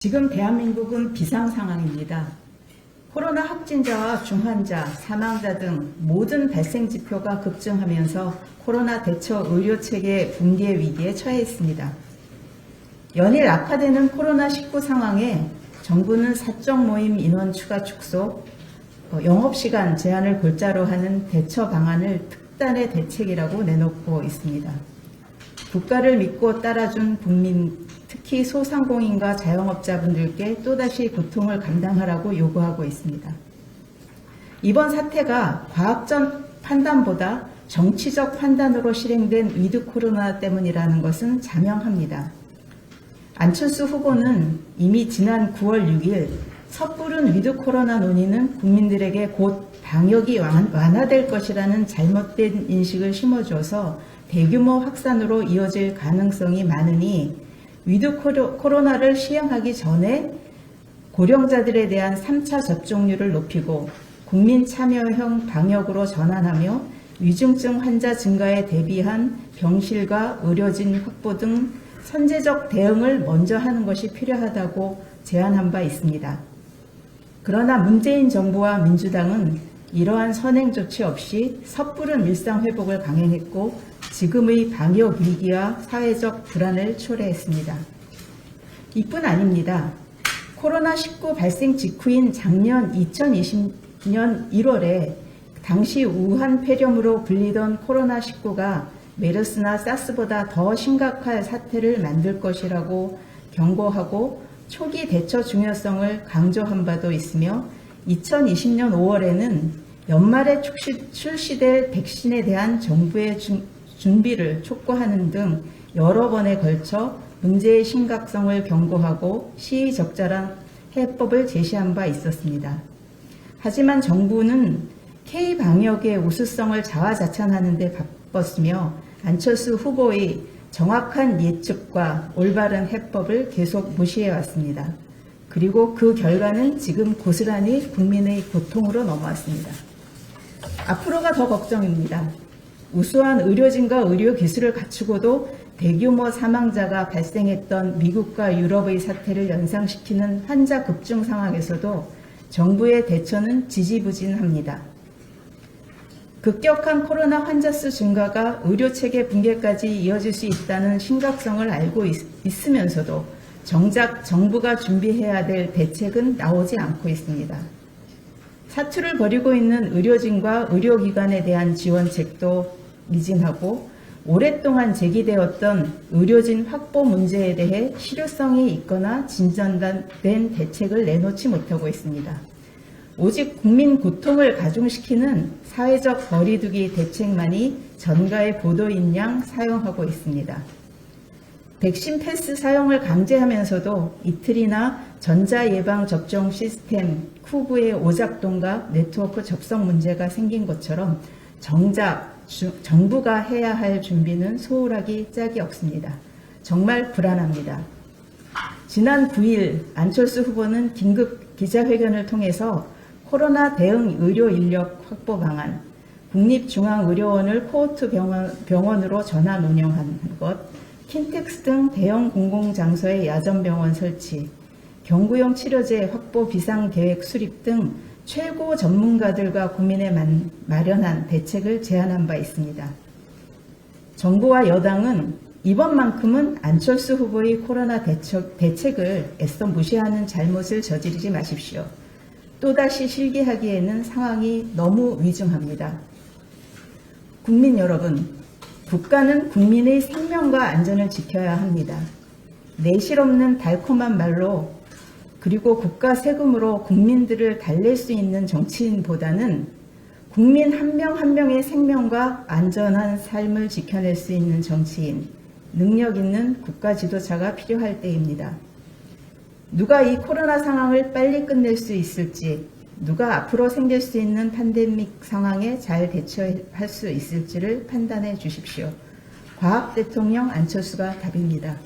지금 대한민국은 비상 상황입니다. 코로나 확진자와 중환자, 사망자 등 모든 발생 지표가 급증하면서 코로나 대처 의료체계 붕괴 위기에 처해 있습니다. 연일 악화되는 코로나19 상황에 정부는 사적 모임 인원 추가 축소, 영업시간 제한을 골자로 하는 대처 방안을 특단의 대책이라고 내놓고 있습니다. 국가를 믿고 따라준 국민, 특히 소상공인과 자영업자분들께 또다시 고통을 감당하라고 요구하고 있습니다. 이번 사태가 과학적 판단보다 정치적 판단으로 실행된 위드 코로나 때문이라는 것은 자명합니다. 안철수 후보는 이미 지난 9월 6일 섣부른 위드 코로나 논의는 국민들에게 곧 방역이 완화될 것이라는 잘못된 인식을 심어줘서 대규모 확산으로 이어질 가능성이 많으니 위드 코로나를 시행하기 전에 고령자들에 대한 3차 접종률을 높이고 국민 참여형 방역으로 전환하며 위중증 환자 증가에 대비한 병실과 의료진 확보 등 선제적 대응을 먼저 하는 것이 필요하다고 제안한 바 있습니다. 그러나 문재인 정부와 민주당은 이러한 선행 조치 없이 섣부른 일상 회복을 강행했고 지금의 방역 위기와 사회적 불안을 초래했습니다. 이뿐 아닙니다. 코로나19 발생 직후인 작년 2020년 1월에 당시 우한 폐렴으로 불리던 코로나19가 메르스나 사스보다 더 심각할 사태를 만들 것이라고 경고하고 초기 대처 중요성을 강조한 바도 있으며 2020년 5월에는 연말에 출시될 백신에 대한 정부의 준비를 촉구하는 등 여러 번에 걸쳐 문제의 심각성을 경고하고 시의적절한 해법을 제시한 바 있었습니다. 하지만 정부는 K방역의 우수성을 자화자찬하는 데 바빴으며 안철수 후보의 정확한 예측과 올바른 해법을 계속 무시해왔습니다. 그리고 그 결과는 지금 고스란히 국민의 고통으로 넘어왔습니다. 앞으로가 더 걱정입니다. 우수한 의료진과 의료기술을 갖추고도 대규모 사망자가 발생했던 미국과 유럽의 사태를 연상시키는 환자 급증 상황에서도 정부의 대처는 지지부진합니다. 급격한 코로나 환자 수 증가가 의료체계 붕괴까지 이어질 수 있다는 심각성을 알고 있으면서도 정작 정부가 준비해야 될 대책은 나오지 않고 있습니다. 사투를 벌이고 있는 의료진과 의료기관에 대한 지원책도 미진하고 오랫동안 제기되었던 의료진 확보 문제에 대해 실효성이 있거나 진전된 대책을 내놓지 못하고 있습니다. 오직 국민 고통을 가중시키는 사회적 거리두기 대책만이 전가의 보도인 양 사용하고 있습니다. 백신 패스 사용을 강제하면서도 이틀이나 전자예방접종 시스템 쿠브의 오작동과 네트워크 접속 문제가 생긴 것처럼 정작 정부가 해야 할 준비는 소홀하기 짝이 없습니다. 정말 불안합니다. 지난 9일 안철수 후보는 긴급 기자회견을 통해서 코로나 대응 의료 인력 확보 방안, 국립중앙의료원을 코호트 병원으로 전환 운영하는 것, 킨텍스 등 대형 공공장소의 야전병원 설치, 경구용 치료제 확보 비상계획 수립 등 최고 전문가들과 고민해 마련한 대책을 제안한 바 있습니다. 정부와 여당은 이번만큼은 안철수 후보의 코로나 대책을 애써 무시하는 잘못을 저지르지 마십시오. 또다시 실기하기에는 상황이 너무 위중합니다. 국민 여러분, 국가는 국민의 생명과 안전을 지켜야 합니다. 내실 없는 달콤한 말로 그리고 국가 세금으로 국민들을 달랠 수 있는 정치인보다는 국민 한 명 한 명의 생명과 안전한 삶을 지켜낼 수 있는 정치인, 능력 있는 국가 지도자가 필요할 때입니다. 누가 이 코로나 상황을 빨리 끝낼 수 있을지, 누가 앞으로 생길 수 있는 팬데믹 상황에 잘 대처할 수 있을지를 판단해 주십시오. 과학 대통령 안철수가 답입니다.